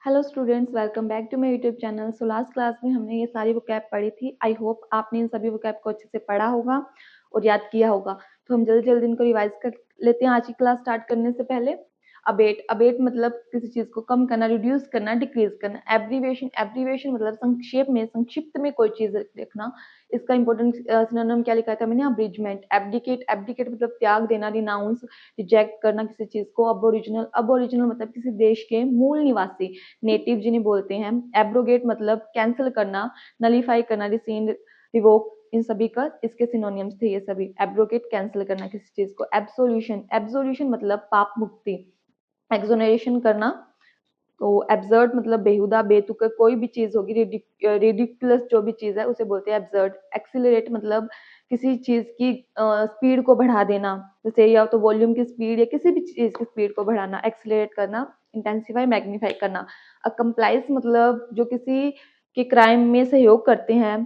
Hello students, welcome back to my YouTube channel. So last class में हमने ये सारी वोकैब पढ़ी थी। आई होप आपने इन सभी वोकैब को अच्छे से पढ़ा होगा और याद किया होगा। तो हम जल्दी जल्दी इनको रिवाइज कर लेते हैं। आज की क्लास स्टार्ट करने से पहले अबेट मतलब किसी चीज को कम करना, रिड्यूस करना, डिक्रीज करना। एब्रीवेशन मतलब संक्षेप में, संक्षिप्त में कोई चीज लिखना। इसका इंपॉर्टेंट सिनोनिम क्या लिखा था मैंने? अब्रिजमेंट। एब्डिकेट मतलब त्याग देना, रिनाउंस, रिजेक्ट करना किसी चीज को। अबोरिजिनल मतलब किसी देश के मूल निवासी, नेटिव जिन्हें बोलते हैं। एब्रोगेट मतलब कैंसिल करना, नलीफाई करना, रिसीन, रिवोक, इन सभी का इसके सिनोनिम्स थे ये सभी। एब्रोगेट कैंसिल करना किसी चीज को। एब्सोल्यूशन मतलब पाप मुक्ति। एक्सोनरेशन करना। तो एब्सर्ड मतलब बेहुदा, बेतुका कोई भी चीज होगी, रिडिकुलस जो भी चीज है उसे बोलते हैं एब्सर्ड। एक्सीलरेट मतलब किसी चीज की स्पीड को बढ़ा देना, जैसे या तो वॉल्यूम की स्पीड या किसी भी चीज की स्पीड को बढ़ाना, एक्सीलरेट करना। इंटेंसिफाई, मैग्नीफाई करना। अकम्प्लाइज मतलब जो किसी के क्राइम में सहयोग करते हैं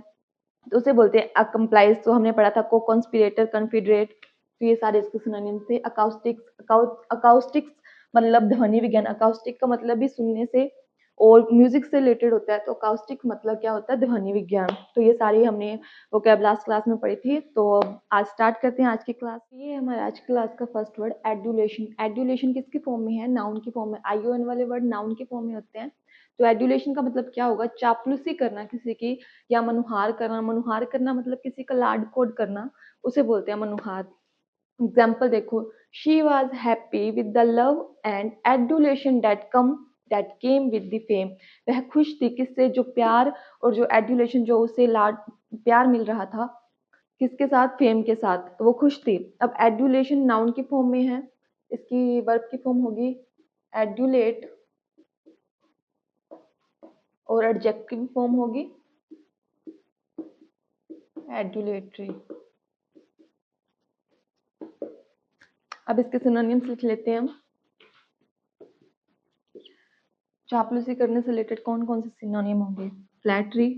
तो उसे बोलते हैं अकम्प्लाइज। तो हमने पढ़ा था को कॉन्स्पिरेटर, कन्फिडरेट। तो ये सारे इसके सिनोनिम थे। अकाउस्टिक्स मतलब ध्वनि विज्ञान। अकाउस्टिक का मतलब भी सुनने से और म्यूजिक से रिलेटेड होता है। तो अकाउस्टिक मतलब क्या होता है? ध्वनि विज्ञान। तो ये सारी हमने वो लास्ट क्लास में पढ़ी थी। तो आज स्टार्ट करते हैं आज की क्लास। ये हमारा आज की क्लास का फर्स्ट वर्ड एडुलेशन। एडुलेशन किसकी फॉर्म में है? नाउन की फॉर्म में। आईओएन वाले वर्ड नाउन की फॉर्म में होते हैं। तो एडुलेशन का मतलब क्या होगा? चापलूसी करना किसी की, या मनुहार करना। मनुहार करना मतलब किसी का लाड कोड करना, उसे बोलते हैं मनुहार। एग्जाम्पल देखो, she was happy with the love and adulation that came with the fame. वह खुश थी किससे? जो प्यार और जो एडुलेशन, जो उसे लाड प्यार मिल रहा था, किसके साथ? फेम के साथ। तो वो खुश थी। अब एडुलेशन नाउन की फॉर्म में है, इसकी वर्ब की फॉर्म होगी एडुलेट, और एडजेक्टिव फॉर्म होगी एडुलेटरी। अब इसके सिनोनिम्स लिख लेते हैं हम। चापलूसी करने से रिलेटेड कौन कौन से सिनोनिम होंगे? फ्लैटरी,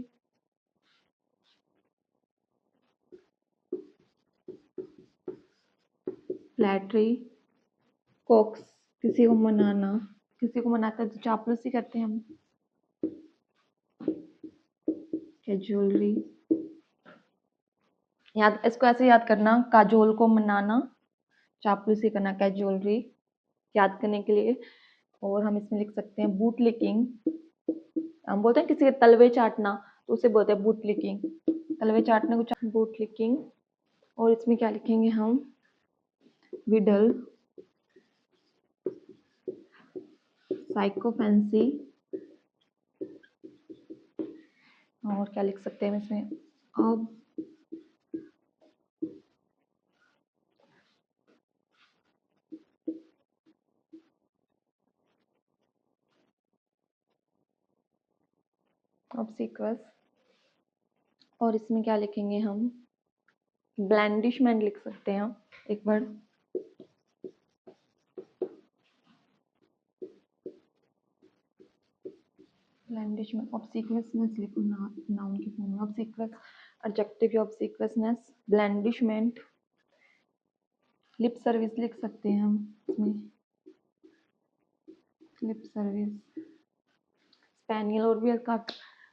कॉक्स किसी को मनाना, किसी को मनाता है तो चापलूसी करते हैं हम। कैजुअलरी, याद इसको ऐसे याद करना, काजोल को मनाना, चापलूसी करना, कैजुअलरी याद करने के लिए। और हम इसमें लिख सकते हैं बूट लिकिंग। हम बोलते हैं किसी के तलवे चाटना, तो उसे बोलते हैं बूट लिकिंग। तलवे चाटने को बूट लिकिंग। और इसमें क्या लिखेंगे हम? विडल, साइकोफेंसी, और क्या लिख सकते हैं इसमें? अब ऑब्सिक्वस। और इसमें क्या लिखेंगे हम? ब्लैंडिशमेंट लिख सकते हैं एक बार। ब्लैंडिशमेंट, ऑब्सिक्वसनेस लिखो नाउन की फॉर्म में। ऑब्सिक्वस एडजेक्टिव, ऑब्सिक्वसनेस, ब्लैंडिशमेंट। लिप सर्विस लिख सकते हैं हम इसमें, लिप सर्विस, स्पेनियल। और भी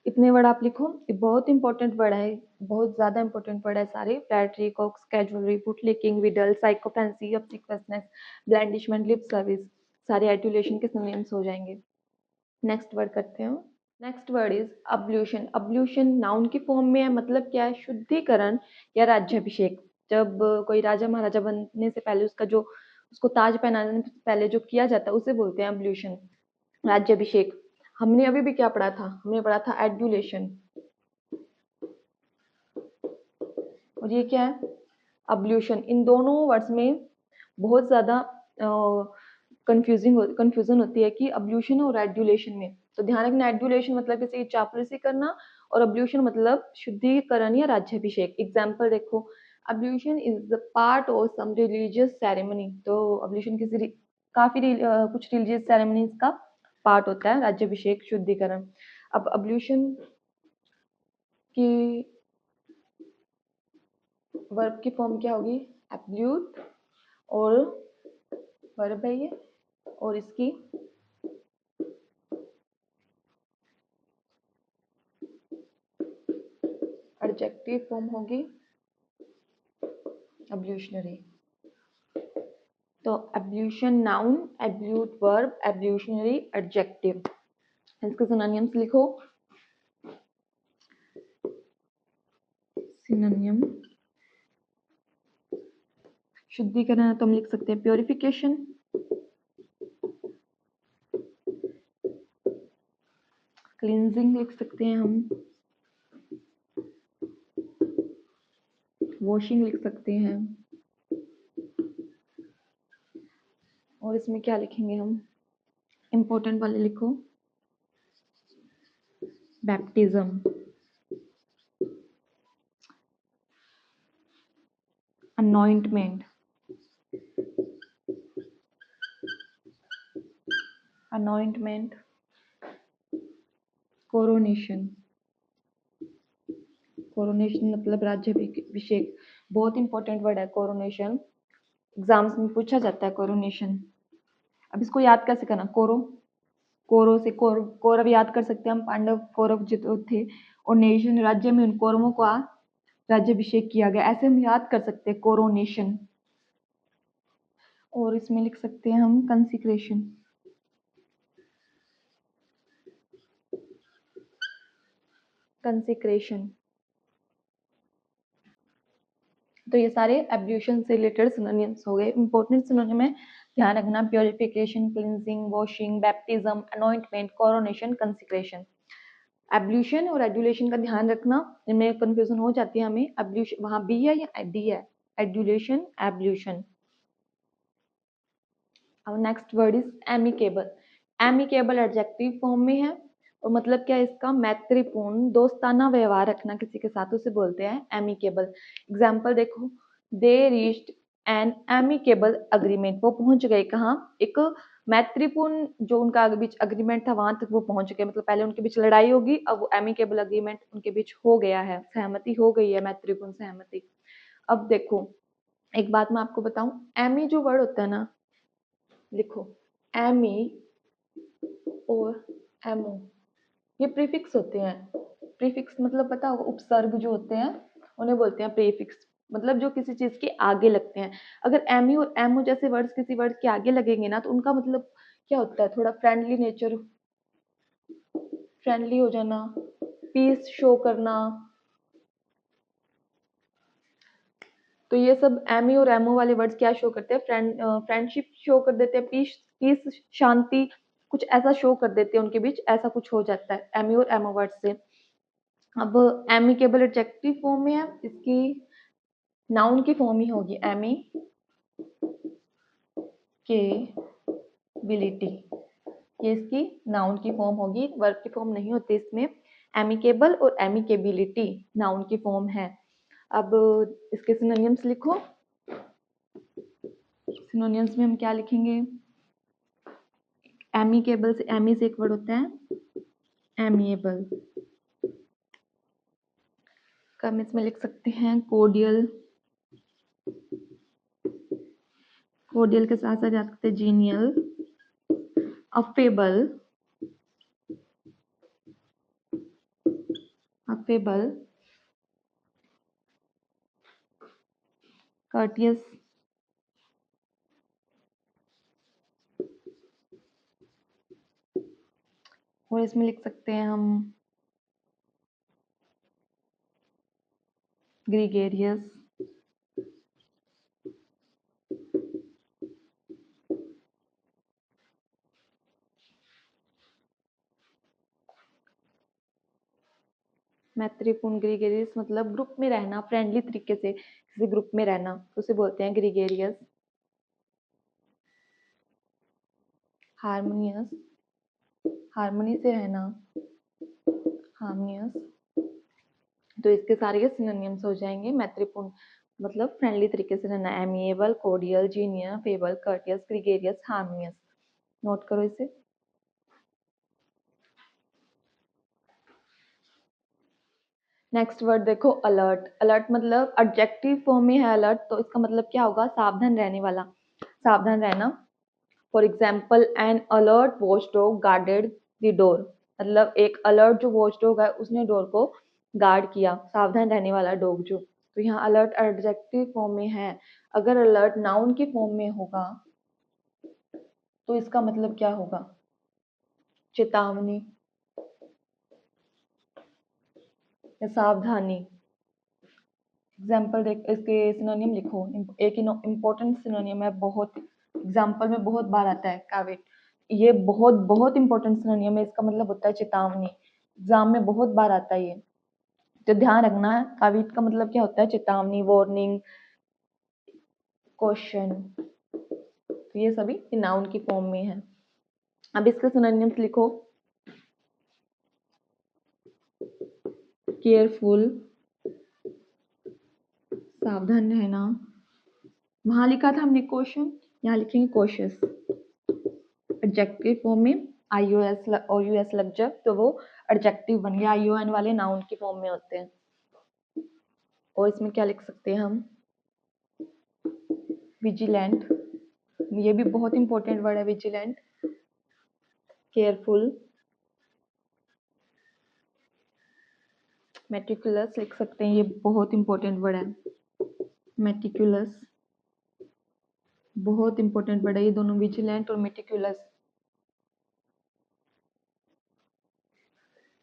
इतने वर्ड आप लिखो, ये बहुत इंपॉर्टेंट वर्ड है, बहुत ज्यादा इंपॉर्टेंट वर्ड है सारे। Flattery, coax, cajolery, boot licking, wheedle, sycophancy, obsequiousness, blandishment, lip service, सारे एडुलेशन के सिनोनिम्स हो जाएंगे। नेक्स्ट वर्ड करते हैं। Next word is ablution. Ablution noun की फॉर्म में है। मतलब क्या है? शुद्धिकरण या राज्याभिषेक। जब कोई राजा महाराजा बनने से पहले उसका जो, उसको ताज पहनाने से पहले जो किया जाता है उसे बोलते हैं अब्ल्यूशन, राज्याभिषेक। हमने अभी भी क्या पढ़ा था? हमने पढ़ा था एडुलेशन। और ये क्या है? अब्ल्यूशन। इन दोनों वर्ड्स में बहुत ज्यादा कंफ्यूजन होती है कि अब्ल्यूशन और एडुलेशन में। तो ध्यान रखना, एडुलेशन मतलब किसी की चापलूसी करना, और अब्ल्यूशन मतलब शुद्धिकरण या राज्याभिषेक। एग्जाम्पल देखो, ablution is the part of some religious ceremony. तो अब्ल्यूशन किसी कुछ रिलीजियस सेरेमनीज का पार्ट होता है, राज्याभिषेक, शुद्धिकरण। अब अब्ल्यूशन की वर्ब की फॉर्म क्या होगी? एब्ल्यूट, और वर्ब है ये, और इसकी एडजेक्टिव फॉर्म होगी एब्ल्यूशनरी। तो एब्ल्यूशन नाउन, एब्ल्यूट वर्ब, एब्ल्यूशनरी, एडजेक्टिव। इसके सिनोनिम्स लिखो। सिनोनिम शुद्धिकरण तो हम लिख सकते हैं प्योरिफिकेशन, क्लींजिंग लिख सकते हैं हम, वॉशिंग लिख सकते हैं, और इसमें क्या लिखेंगे हम, इंपॉर्टेंट वाले लिखो, baptism, anointment, anointment, coronation, coronation मतलब राज्याभिषेक, बहुत इंपॉर्टेंट वर्ड है कोरोनेशन, एग्जाम्स में पूछा जाता है कोरोनेशन। अब इसको याद कैसे करना, कोरो, कोरो से कौरव याद कर सकते हैं हम, पांडव कौरव जो थे, और नेशन राज्य में उन कौरवों का राज्याभिषेक किया गया, ऐसे हम याद कर सकते हैं कोरोनेशन। और इसमें लिख सकते हैं हम कंसिक्रेशन, कंसिक्रेशन। तो ये सारे एब्ल्यूशन से रिलेटेड सिनोनिम्स हो गए। इंपॉर्टेंट सिनोनिम में ध्यान रखना, purification, cleansing, washing, baptism, anointment, coronation, consecration. Ablution और एडुलेशन का ध्यान रखना, इनमें कंफ्यूजन हो जाती है हमें। एब्ल्यूशन वहां बी है या डी है, एडुलेशन, एब्ल्यूशन। अब next word is amicable. Amicable adjective form में है, और मतलब क्या है इसका, मैत्रीपूर्ण दोस्ताना व्यवहार रखना किसी के साथ, उसे बोलते हैं एमिकेबल। एग्जाम्पल देखो, they reached N amicable agreement, वो पहुंच गए कहाँ, एक मैत्रीपूर्ण जो उनका बीच अग्रीमेंट था वहां तक वो पहुंच गए, मतलब पहले उनके बीच लड़ाई होगी, अब वो एमिकेबल अग्रीमेंट उनके बीच हो गया है, सहमति हो गई है, मैत्रीपूर्ण सहमति। अब देखो एक बात मैं आपको बताऊं, एमी जो वर्ड होता है ना, लिखो एमी और एमो, ये प्रीफिक्स होते हैं। प्रीफिक्स मतलब पता होगा, उपसर्ग जो होते हैं उन्हें बोलते हैं प्रीफिक्स, मतलब जो किसी चीज के आगे लगते हैं। अगर एमी और एमो जैसे वर्ड्स किसी वर्ड के आगे लगेंगे ना, तो उनका मतलब क्या होता है, थोड़ा फ्रेंडली नेचर, फ्रेंडली हो जाना, पीस शो करना। तो ये सब एमी और एमओ वाले वर्ड्स क्या शो करते हैं, फ्रेंडशिप शो कर देते हैं, पीस पीस शांति, कुछ ऐसा शो कर देते हैं उनके बीच, ऐसा कुछ हो जाता है एमी और एमओ वर्ड से। अब एमिकेबल एडजेक्टिव फॉर्म में है, इसकी नाउन की फॉर्म ही होगी एमी के बिलिटी, ये इसकी नाउन की फॉर्म होगी, वर्ब की फॉर्म नहीं होती इसमें। एमिकेबल और एमिकेबिलिटी नाउन की फॉर्म है। अब इसके सिनोनिम्स लिखो। सिनोनिम्स में हम क्या लिखेंगे, एमिकेबल से, एमी से एक वर्ड होता है एमिएबल, का हम इसमें लिख सकते हैं कोडियल, कोडियल के साथ साथ जा सकते हैं जीनियल, अफेबल, अफेबल, कर्टियस, और इसमें लिख सकते हैं हम ग्रीगेरियस, मैत्रीपूर्ण, ग्रीगेरियस मतलब ग्रुप में रहना, फ्रेंडली तरीके से किसी ग्रुप में रहना, उसे बोलते हैं ग्रीगेरियस। हार्मोनियस, हार्मनी से रहना, हार्मोनियस। तो इसके सारे के सिनोनिम्स हो जाएंगे, मैत्रीपूर्ण मतलब फ्रेंडली तरीके से रहना, amiable, cordial, genial, affable, courteous, gregarious, harmonious. Note करो इसे। नेक्स्ट वर्ड देखो, अलर्ट। अलर्ट मतलब एडजेक्टिव फॉर्म में है अलर्ट, तो इसका मतलब क्या होगा, सावधान रहने वाला, सावधान रहना। For example, N alert watch dog guarded the door, मतलब एक अलर्ट जो वॉच डॉग है उसने डोर को गार्ड किया, सावधान रहने वाला डॉग जो, तो यहाँ अलर्ट एडजेक्टिव फॉर्म में है। अगर अलर्ट नाउन की फॉर्म में होगा तो इसका मतलब क्या होगा? चेतावनी या सावधानी। एग्जाम्पल देख, इसके सिनोनिम लिखो। एक इम्पोर्टेंट सिनोनिम है, बहुत एग्जाम्पल में बहुत बार आता है काविट। ये बहुत बहुत इंपॉर्टेंट सिनोनिम है, इसका मतलब होता है चेतावनी। एग्जाम में बहुत बार आता है ये, तो ध्यान रखना है। काविट का मतलब क्या होता है? चेतावनी, वार्निंग, क्वेश्चन। तो ये सभी नाउन की फॉर्म में है। अब इसके सिनोनिम्स लिखो। केयरफुल, सावधान रहना। वहां लिखा था हमने क्वेश्चन, यहाँ लिखेंगे कॉशियस। एडजेक्टिव फॉर्म में IOS और US लग जाए तो वो एडजेक्टिव बन गया। ION वाले नाउन की फॉर्म में होते हैं। और इसमें क्या लिख सकते हैं हम? विजिलेंट, ये भी बहुत इंपॉर्टेंट वर्ड है विजिलेंट। केयरफुल, मेटिकुलस लिख सकते हैं, ये बहुत इंपॉर्टेंट वर्ड है। मेटिकुलस बहुत इंपॉर्टेंट वर्ड है ये दोनों, विजिलेंट और मेटिकुलस।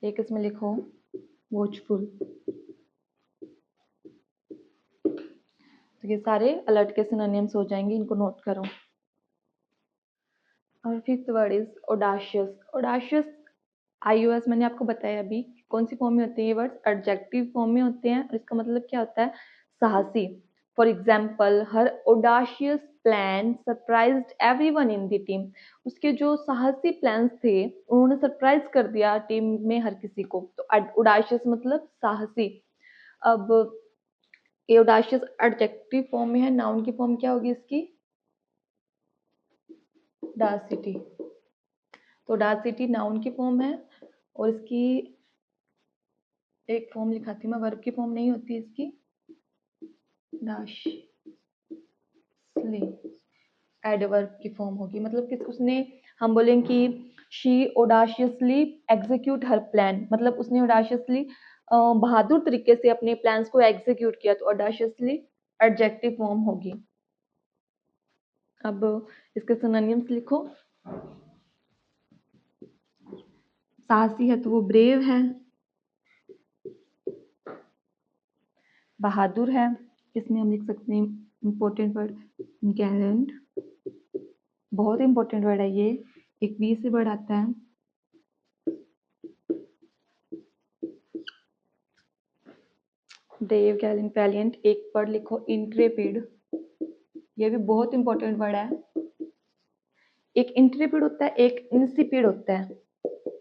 एक इसमें लिखो वॉचफुल। तो ये सारे अलर्ट के सिनोनिम्स हो जाएंगे, इनको नोट करो। और फिफ्थ वर्ड इज ऑडाशियस। ऑडाशियस IOS मैंने आपको बताया अभी कौन सी फॉर्म में होते हैं ये वर्ड्स? एडजेक्टिव फॉर्म में होते हैं। और इसका मतलब क्या होता है? साहसी। For example, her audacious plan surprised everyone in the team. उसके जो साहसी प्लान्स थे उन्होंने सरप्राइज कर दिया टीम में हर किसी को। तो ऑडाशियस मतलब साहसी। अब ये ऑडाशियस एडजेक्टिव फॉर्म में है, नाउन की फॉर्म क्या होगी इसकी? डासिटी। तो डासिटी नाउन की फॉर्म है और इसकी एक फॉर्म लिखाती हूँ मैं, वर्ब की फॉर्म नहीं होती इसकी। डाशली एडवर्ब की फॉर्म होगी। मतलब कि उसने, हम बोलेंगे कि शी ऑडाशियसली एग्जीक्यूट हर प्लान, मतलब उसने ऑडाशियसली बहादुर तरीके से अपने प्लान्स को एग्जीक्यूट किया, तो ऑडाशियसली एडजेक्टिव फॉर्म होगी। अब इसके सिनोनिम्स लिखो। साहसी है तो वो ब्रेव है। बहादुर है, इसमें हम लिख सकते हैं इंपॉर्टेंट वर्ड गैलेंट। बहुत इंपॉर्टेंट वर्ड है ये, एक बी से वर्ड आता है। Brave, Gallant, Valiant. एक वर्ड लिखो इंट्रेपिड, ये भी बहुत इंपॉर्टेंट वर्ड है। एक इंट्रेपिड होता है, एक इंसिपिड होता है।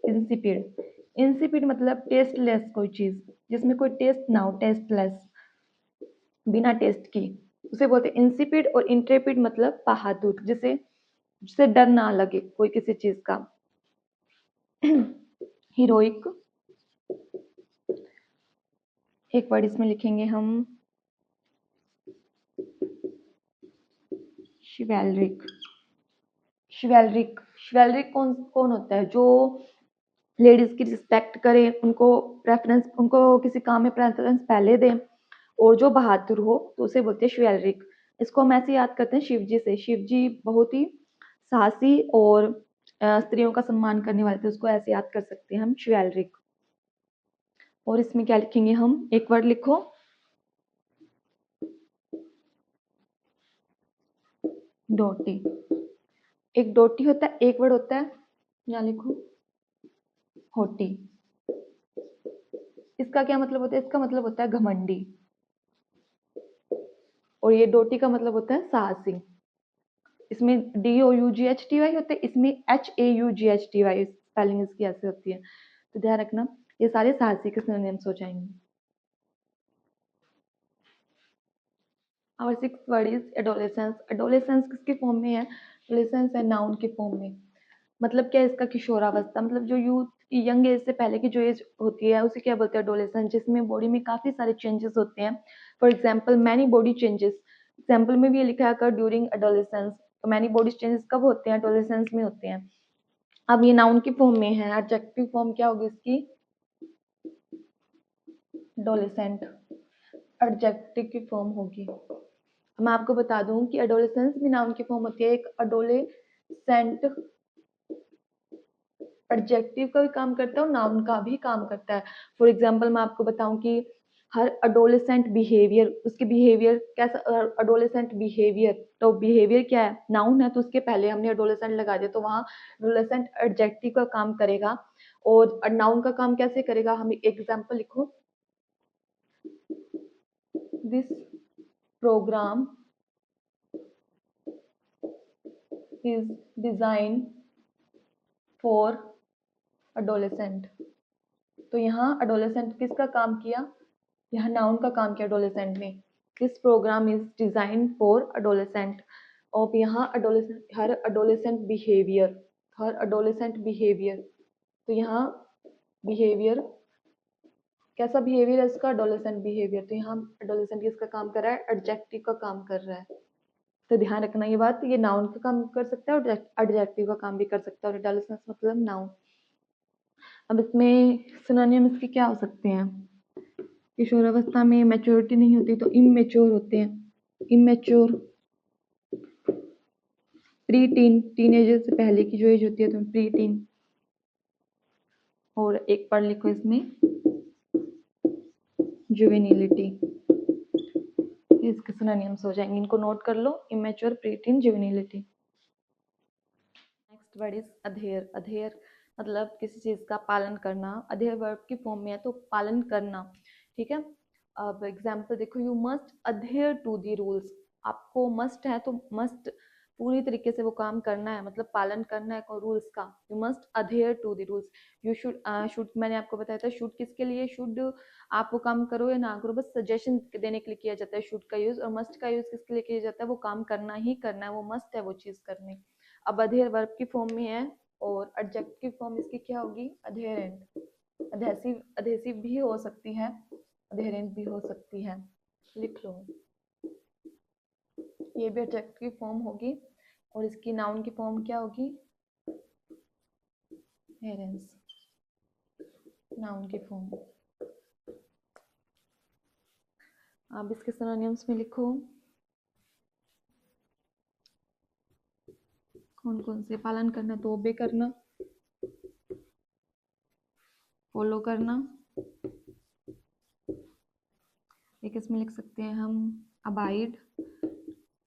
इंसिपिड, इंसिपिड मतलब टेस्टलेस कोई चीज, जिसमें कोई टेस्ट ना हो, टेस्टलेस, बिना टेस्ट की, उसे बोलते हैं इंसिपिड। और इंट्रेपिड मतलब बहादुर, जिसे जिसे डर ना लगे कोई किसी चीज का। हीरोइक, एक वर्ड इसमें लिखेंगे हम शिवैलरिक। शिवैलरिक, शिवैलरिक कौन कौन होता है? जो लेडीज की रिस्पेक्ट करे, उनको प्रेफरेंस, उनको किसी काम में प्रेफरेंस पहले दें, और जो बहादुर हो तो उसे बोलते हैं शिवैलरिक। इसको हम ऐसे याद करते हैं शिव जी से। शिव जी बहुत ही साहसी और स्त्रियों का सम्मान करने वाले थे, उसको ऐसे याद कर सकते हैं हम, शिवैलरिक। और इसमें क्या लिखेंगे हम? एक वर्ड लिखो डोटी। एक डोटी होता है, एक वर्ड होता है, यहाँ लिखो होटी। इसका क्या मतलब होता है? इसका मतलब होता है घमंडी। और ये डोटी का मतलब होता है साहसी। इसमें DOUGHTY होते हैं, इसमें HAUGHTY स्पेलिंग इसकी ऐसे होती है। तो ध्यान रखना, ये सारे साहसी के सिनोनिम्स हो जाएंगे। और sixth word is adolescence. Adolescence किसके फॉर्म में है? एडोलेसेंस है नाउन के फॉर्म में। मतलब क्या है इसका? किशोरावस्था, मतलब जो यूथ की यंग एज से पहले की जो एज होती है उसे क्या बोलते हैं? एडोलेसेंस, जिसमें बॉडी में काफी सारे चेंजेस होते हैं। For example many body changes, example में भी ये लिखा है ड्यूरिंग एडोलेसेंस। तो मैनी बॉडी चेंजेस कब होते हैं? एडोलेसेंस में होते हैं। अब ये नाउन की फॉर्म में है, एडजेक्टिव फॉर्म क्या होगी इसकी? एडोलेसेंट एडजेक्टिव की फॉर्म होगी। मैं आपको बता दूं कि एडोलेसेंस भी नाउन की फॉर्म होती है। एक एडोलेसेंट एडजेक्टिव का भी काम करता है और नाउन का भी काम करता है। फॉर एग्जाम्पल मैं आपको बताऊं कि हर एडोलेसेंट बिहेवियर, उसके बिहेवियर कैसा, एडोलेसेंट बिहेवियर, तो बिहेवियर क्या है, नाउन है, तो उसके पहले हमने एडोलेसेंट लगा दिया तो वहाँ एडोलेसेंट एडजेक्टिव का काम करेगा। और नाउन का काम कैसे करेगा, हम एग्जाम्पल लिखो, this program is design for adolescent. तो यहाँ एडोलेसेंट किसका काम किया, यहाँ नाउन का काम किया एडोलेसेंट ने। This program is design for adolescent. और यहाँ एडोलेसेंट, हर एडोलेसेंट बिहेवियर, हर एडोलेसेंट बिहेवियर, तो यहाँ बिहेवियर कैसा बिहेवियर है इसका, एडोलेसेंट बिहेवियर, तो यहाँ एडोलेसेंट किसका काम कर रहा है, एडजेक्टिव का काम कर रहा है। तो ध्यान रखना ये बात, ये नाउन का काम कर सकता है और एडजेक्टिव का काम भी कर सकता है। और एडोलेसेंस मतलब नाउन। अब इसमें सिनोनिम्स के क्या हो सकते हैं, किशोरावस्था में मैच्योरिटी नहीं होती तो इमेच्योर होते हैं, इमेच्योर। प्री टीन, टीनेजर से पहले की जो एज होती है तो प्री टीन। और एक पढ़ लिखो इसमें, जुवेनिलिटी, इसके सिनोनिम्स हो जाएंगे, इनको नोट कर लो, immature, pre teen, juvenility. Next word is adhere. Adhere मतलब किसी चीज का पालन करना। अधेयर वर्ब की फॉर्म में है तो पालन करना, ठीक है। अब एग्जाम्पल देखो, you must adhere to the rules. आपको मस्ट है तो मस्ट पूरी तरीके से वो काम करना है, मतलब पालन करना है रूल्स का। You must adhere to the rules. You should, should मैंने आपको बताया था, शुड किसके लिए, शुड आप वो काम करो या ना करो, बस सजेशन देने के लिए किया जाता है शुड का यूज। और मस्ट का यूज किसके लिए किया जाता है, वो काम करना ही करना है, वो मस्ट है वो चीज करनी। अब अधेयर वर्ब की फॉर्म में है और एडजेक्टिव फॉर्म इसकी क्या होगी, अधेरेंट। अधेसिव, अधेसिव भी हो सकती है, अधेरेंट भी हो सकती है, लिख लो। ये भी एडजेक्टिव फॉर्म होगी और इसकी नाउन की फॉर्म क्या होगी, अधेरेंस, नाउन की फॉर्म। अब इसके सिनोनिम्स में लिखो, कौन कौन से, पालन करना तो ओबे करना, फॉलो करना। एक इसमें लिख सकते हैं हम अबाइड।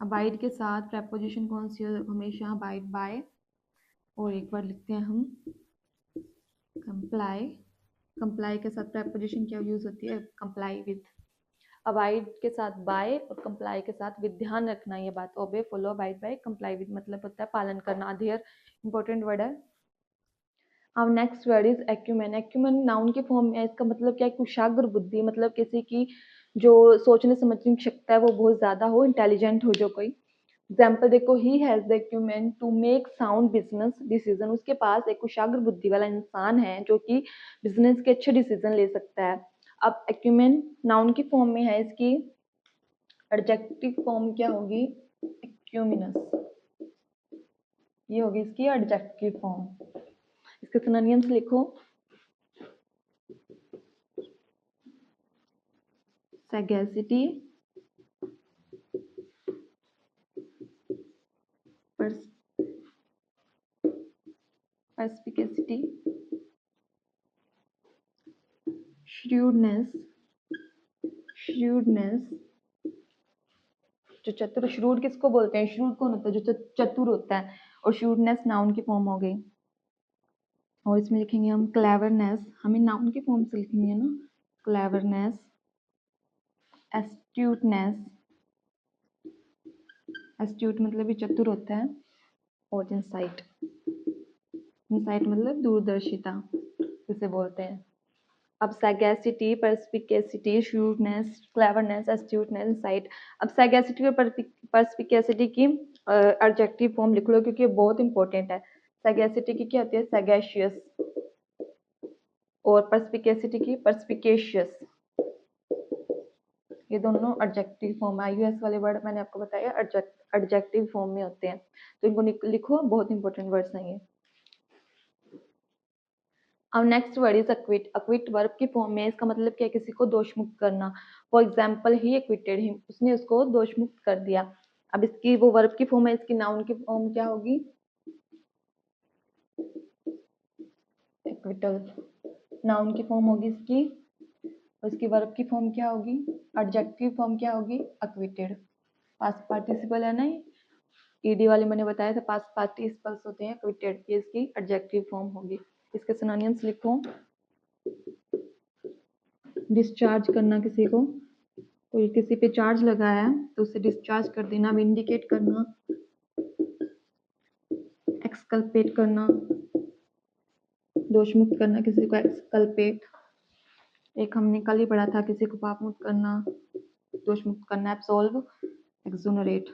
अबाइड के साथ प्रेपोजिशन कौन सी हो, हमेशा अबाइड बाय। और एक बार लिखते हैं हम कंप्लाई। कंप्लाई के साथ प्रेपोजिशन क्या यूज होती है, कंप्लाई विद। अबाइड के साथ बाय और कंप्लाई के साथ विद। ध्यान रखना ये बात, obey, follow, abide by, comply with मतलब होता है पालन करना। अधेयर इंपॉर्टेंट वर्ड है। अब next word is acumen. Acumen noun की फॉर्म में है, इसका मतलब क्या है, कुशाग्र बुद्धि, मतलब किसी की जो सोचने समझने की क्षमता है वो बहुत ज्यादा हो, इंटेलिजेंट हो जो कोई। एग्जाम्पल देखो, he has the acumen to make sound business decision. उसके पास एक कुशाग्र बुद्धि वाला इंसान है जो कि बिजनेस के अच्छे डिसीजन ले सकता है। अब एक्यूमेन नाउन की फॉर्म में है, इसकी एडजेक्टिव फॉर्म क्या होगी, एक्यूमिनस, ये होगी इसकी एडजेक्टिव फॉर्म। इसके सिनोनिम्स लिखो, sagacity, perspicacity, shrewdness, shrewdness, जो चतुर, श्रूड किसको बोलते हैं, श्रूड कौन होता है, जो चतुर होता है। और श्रूडनेस नाउन की फॉर्म हो गई। और इसमें लिखेंगे हम क्लेवरनेस, हमें नाउन की फॉर्म से लिखेंगे ना, क्लेवरनेस, एस्ट्यूटनेस, एस्ट्यूट मतलब भी चतुर होता है। और इंसाइट, इंसाइट मतलब दूरदर्शिता जिसे बोलते हैं। अब सैगैसिटी, परस्पिकेसिटी, श्रूडनेस, क्लेवरनेस, एस्ट्यूटनेस, इंसाइट। अब सैगैसिटी और परस्पिकेसिटी की एडजेक्टिव फॉर्म लिख लो क्योंकि ये बहुत इंपॉर्टेंट है। सैगैसिटी की क्या होती है, सैगैशियस। और परस्पिकेसिटी की परस्पिकेशियस। ये दोनों एडजेक्टिव फॉर्म है। यूएस वाले वर्ड मैंने आपको बताया एडजेक्टिव फॉर्म में होते हैं, तो इनको लिखो, बहुत इंपॉर्टेंट वर्ड्स हैं ये। अब नेक्स्ट वर्ड इज अक्विट। अक्विट वर्ब की फॉर्म में, इसका मतलब क्या है, किसी को दोष मुक्त करना। For example he acquitted him, उसने उसको दोष मुक्त कर दिया। अब इसकी वो वर्ब की फॉर्म है, इसकी नाउन की फॉर्म क्या होगी, एक्विटल। नाउन की फॉर्म होगी इसकी, और इसकी वर्ब की फॉर्म क्या होगी, एडजेक्टिव फॉर्म क्या होगी, एक्विटेड। पास्ट पार्टिसिपल है ना, ईडी वाले मैंने बताया था, पास्ट पार्टिसिपल्स होते हैं एक्विटेड, ये इसकी एडजेक्टिव फॉर्म होगी। इसके सिनोनिम्स लिखो, डिस्चार्ज करना, किसी को कोई किसी पे चार्ज लगाया तो उसे डिस्चार्ज कर देना, विंडिकेट करना, एक्सकल्पेट करना, दोष मुक्त करना, किसी को एक्सकल्पेट। एक हमने कल ही पढ़ा था, किसी को पाप मुक्त करना, दोष मुक्त करना, एब्सोल्व, एक्सोनरेट।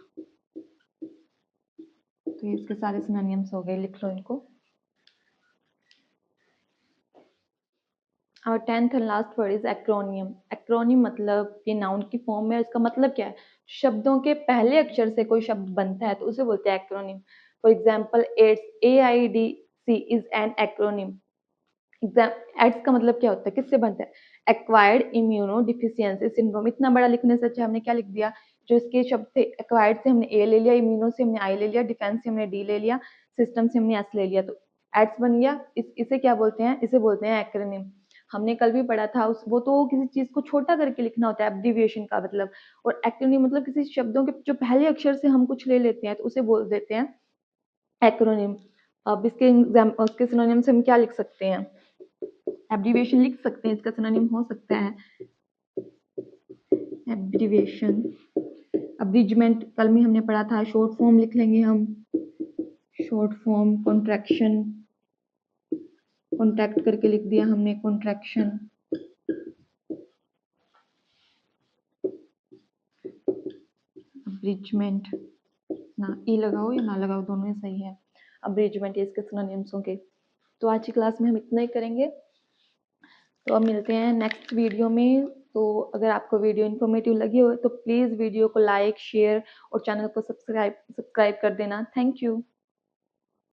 तो ये इसके सारे सिनोनिम्स हो गए, लिख लो इनको। और 10th and last word is acromion. Acromion मतलब ये नाउन की फॉर्म में, इसका मतलब क्या है, शब्दों के पहले अक्षर से कोई शब्द बनता है तो उसे बोलते हैं acronym. For example AIDS, AIDS is an acronym. AIDS का मतलब क्या होता है, किससे बनता है, एक्वायर्ड इम्यूनो डिफिशियंसी सिंड्रोम। इतना बड़ा लिखने से अच्छा हमने क्या लिख दिया, जो इसके शब्द थे, एक्वायर्ड से हमने ए ले लिया, इम्यूनो से हमने आई ले लिया, डिफेंस से हमने डी ले लिया, सिस्टम से हमने एस ले लिया, तो एड्स बन गया। इसे क्या बोलते हैं, इसे बोलते हैं एक्रोनिम। हमने कल भी पढ़ा था उस, वो तो किसी चीज को छोटा करके लिखना होता है, एब्रिविएशन का मतलब। और एक्रोनिम मतलब किसी शब्दों के जो पहले अक्षर से हम कुछ ले लेते हैं तो उसे बोल देते हैं एक्रोनिम। अब इसके सिनोनिम से हम क्या लिख सकते हैं, एब्रिविएशन लिख सकते हैं, इसका सिनोनिम हो सकता है एब्रिविएशन। अब्रिजमेंट कल में हमने पढ़ा था, शॉर्ट फॉर्म लिख लेंगे हम, शॉर्ट फॉर्म, कॉन्ट्रैक्शन, कॉन्ट्रैक्ट करके लिख दिया हमने, कॉन्ट्रैक्शन। अब्रिजमेंट, ना ई लगाओ या ना लगाओ, दोनों ही सही है। अब्रिजमेंट इसके सिनोनिम्स होंगे। तो आज की क्लास में हम इतना ही करेंगे, तो अब मिलते हैं नेक्स्ट वीडियो में। तो अगर आपको वीडियो इन्फॉर्मेटिव लगी हो तो प्लीज़ वीडियो को लाइक, शेयर और चैनल को सब्सक्राइब कर देना। Thank you.